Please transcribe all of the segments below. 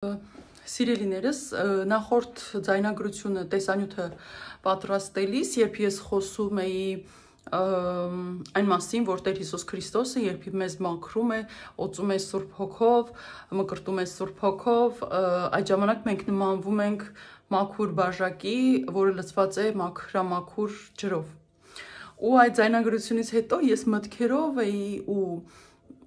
Սիրելիներս, նախորդ ձայնագրությունը տեսանյութը պատրաստելիս, երբ ես խոսում էի այն մասին, որ Տեր Հիսուս Քրիստոսը երբ մեզ մաքրում է, օծում է Սուրբ Հոգով, մկրտում է Սուրբ Հոգով, այդ ժամանակ մենք նմանվում ենք մաքուր բաժակի, որը լցված է մաքրամաքուր ջրով։ Ու այդ ձայնագրությունից հետո ես մտքերով էի ու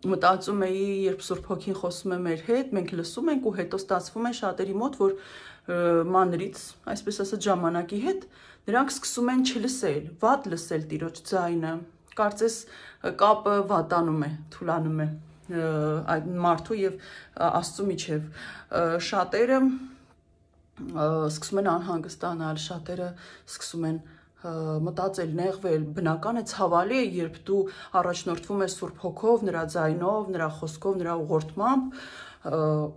մտածում էի, երբ Սուրբ Հոգին խոսում է մեր հետ, մենք լսում ենք ու հետո ստացվում է շատերի մոտ, որ մանրից, այսպես ասած ժամանակի հետ, նրանք սկսում են չլսել, վատ լսել Տիրոջ ձայնը, կարծես կապը վատանում է, թուլանում է այդ մարդու եւ Աստծու միջև։ Շատերը սկսում են անհանգստանալ, շատերը սկսում են մտածել, նեղվել, բնական է, ցավալի է, երբ դու առաջնորդվում ես Սուրբ Հոգով, նրա ձայնով, նրա խոսքով, նրա ուղղորդմամբ,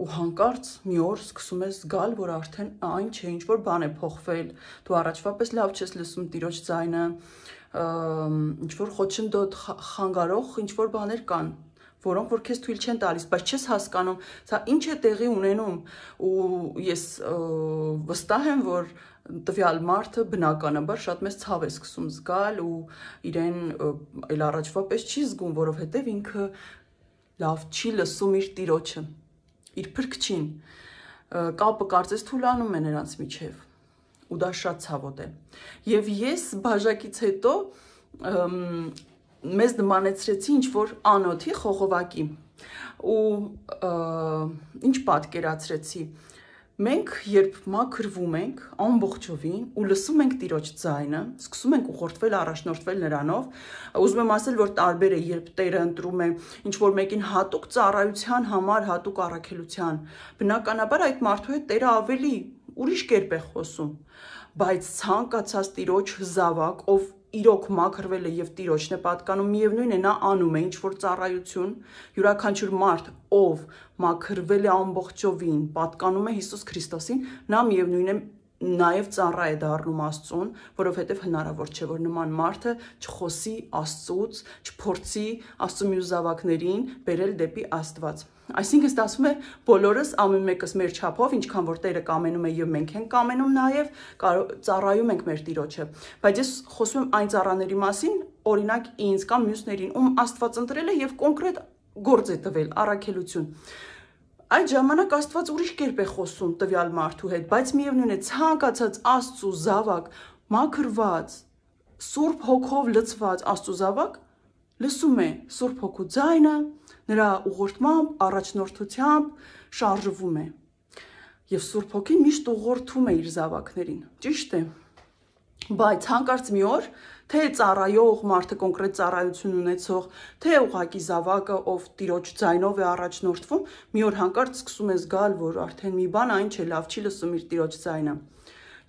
ու հանկարծ մի օր սկսում ես զգալ, որ արդեն այն չէ, ինչ որ բան է փոխվել, դու առաջվա պես լավ չես լսում Տիրոջ ձայնը, ինչ որ խոչընդոտ, խանգարող ինչ որ բաներ կան, որոնք որ քեզ թույլ չեն տալիս, բայց չես հասկանում, սա ինչ է տեղի ունենում, ու ես վստահ եմ, որ տվյալ մարդը բնականաբար շատ մեծ ցավ է սկսում զգալ ու իրեն այլ առաջվա պես չի զգում, որովհետև ինքը լավ չի լսում իր Տիրոջը, իր Փրկչին, կապը կարծես թուլանում է նրանց միջև, ու դա շատ ցավոտ է։ Եվ ես բաժակից հետո մեզ նմանեցրեցի ինչ որ անոթի խողովակի ու ինչ պատկերացրեցի։ Մենք երբ մաքրվում ենք ամբողջովին ու լսում ենք Տիրոջ ձայնը, սկսում ենք ուղղորդվել, առաջնորդվել նրանով, ուզում եմ ասել, որ տարբեր է, երբ Տերը ընտրում է ինչ որ մեկին հատուկ ծառայության համար, հատուկ առաքելության, բնականաբար այդ մարդու հետ Տերը ավելի ուրիշ կերպ է խոսում, բայց ցանկացած Տիրոջ զավակ, ով իրոք մաքրվել է եւ Տիրոջն է պատկանում, միևնույն է, նա անում է ինչ որ ծառայություն, յուրաքանչյուր մարդ, ով մաքրվել է ամբողջովին, պատկանում է Հիսուս Քրիստոսին, նա միևնույն է նաև ծառա է դառնում Աստծուն, որովհետև հնարավոր չէ, որ նման մարդը չխոսի Աստծուց, չփորձի Աստծու մյուս զավակներին բերել դեպի Աստված։ Այսինքն ստացվում է բոլորս ամեն մեկս մեր չափով, ինչքան որ Տերը կամենում է եւ մենք ենք կամենում նաեւ, ծառայում ենք մեր Տիրոջը։ Բայց ես խոսում եմ այն ծառաների մասին, օրինակ ինձ կամ մյուսներին, ում Աստված ընտրել է եւ կոնկրետ գործ է տվել, առաքելություն։ Այդ ժամանակ Աստված ուրիշ կերպ է խոսում տվյալ մարդու հետ, բայց միևնույն է, ցանկացած Աստծու զավակ, մաքրված, Սուրբ Հոգով լցված Աստծու զավակ լսում է Սուրբ Հոգու ձայնը, նրա ուղղորդմամբ, առաջնորդությամբ շարժվում է։ Եվ Սուրբ Հոգին միշտ ուղղորդում է իր զավակներին, ճիշտ է։ Բայց հանկարծ մի օր, թե ծառայող մարդը կոնկրետ ծառայություն ունեցող, թե ուղղակի զավակը, ով Տիրոջ ձայնով է առաջնորդվում, մի օր հանկարծ սկսում է զգալ, որ արդեն մի բան այն չէ, լավ չի լսում իր Տիրոջ ձայնը։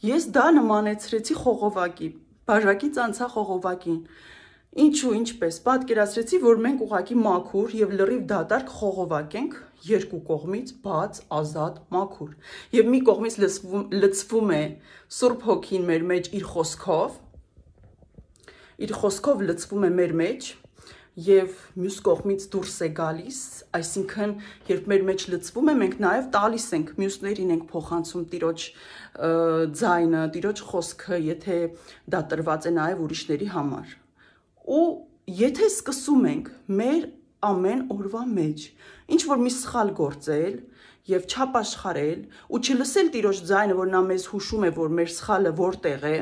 Ես դա նմանեցրեցի խողովակի, բաժակից անցա խողովակին։ Ինչու, ինչպես, պատկերացրեցի, որ մենք ուղղակի մաքուր եւ լրիվ դատարկ խողովակ ենք, երկու կողմից բաց, ազատ, մաքուր։ Եվ մի կողմից լցվում է Սուրբ Հոգին մեր մեջ իր խոսքով լցվում է մեր մեջ, եւ մյուս կողմից դուրս է գալիս, այսինքն երբ մեր մեջ լցվում է, մենք նաեւ տալիս ենք, մյուսներին ենք փոխանցում Տիրոջ ձայնը, Տիրոջ խոսքը, եթե դա տրված է նաեւ ուրիշների համար։ Ու եթե սկսում ենք մեր ամեն օրվա մեջ ինչ որ մի սխալ գործել եւ չապաշխարել ու չլսել Տիրոջ ձայնը, որ նա մեզ հուշում է, որ մեր սխալը որտեղ է,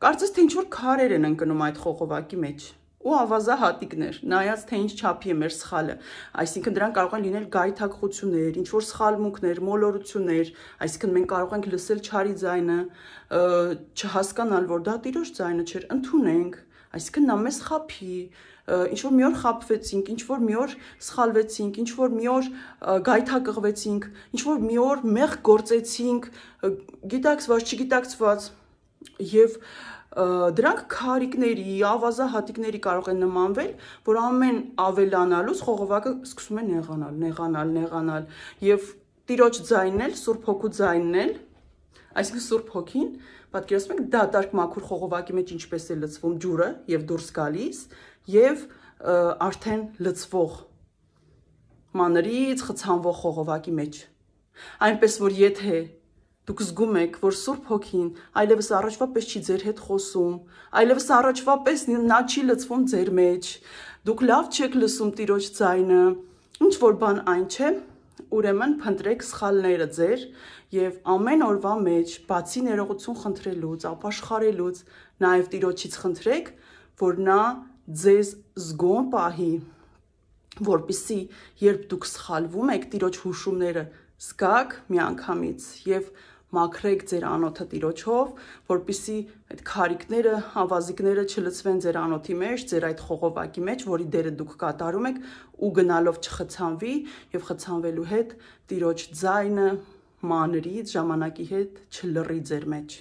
կարծես թե ինչ որ քարեր են ընկնում այդ խողովակի մեջ ու ավազահատիկներ, նայած թե ինչ չափի է մեր սխալը, այսինքն դրանք կարող են լինել գայթակղություններ, ինչ որ սխալմունքներ, մոլորություններ, այսինքն մենք կարող ենք լսել չարի ձայնը, չհասկանալ, որ դա Տիրոջ ձայնը չէր, ընդունենք, այսինքն նա մեզ խաբի, ինչ որ մի օր խաբվեցինք, ինչ որ մի օր սխալվեցինք, ինչ որ մի օր գայթակղվեցինք, ինչ որ մի օր մեղք գործեցինք, գիտակցված, չգիտակցված, եւ դրանք քարիկների, ավազահատիկների կարող են նմանվել, որ ամեն ավելանալուց խողովակը սկսում է նեղանալ, եւ Տիրոջ ձայնն էլ, Սուրբ Հոգու ձայնն էլ, այսինքն Սուրբ Հոգին, պատկերացնում եք դատարկ մաքուր խողովակի մեջ ինչպես է լցվում ջուրը եւ դուրս գալիս, եւ արդեն լցվող մանրից խցանվող խողովակի մեջ Այնպես որ եթե դուք զգում եք, որ Սուրբ Հոգին այլևս առաջվա պես չի ձեր հետ խոսում, այլևս առաջվա պես նա չի լցվում ձեր մեջ, դուք լավ չեք լսում Տիրոջ ձայնը, ինչ որ բան այն չէ, ուրեմն փնտրեք սխալները ձեր եւ ամեն օրվա մեջ, բացի ներողություն խնդրելուց, ապաշխարելուց, նաեւ Տիրոջից խնդրեք, որ նա ձեզ զգոն պահի, որպեսզի երբ դուք սխալվում եք, Տիրոջ հուշումները զգաք միանգամից եւ մաքրեք ձեր անոթը Տիրոջով, որպեսզի այդ քարիքները, ավազիկները չլցվեն ձեր անոթի մեջ, ձեր այդ խողովակի մեջ, որի դերը դուք կատարում եք, ու գնալով չխցանվի եւ խցանվելու հետ Տիրոջ ձայնը մանրից ժամանակի հետ չլռի ձեր մեջ։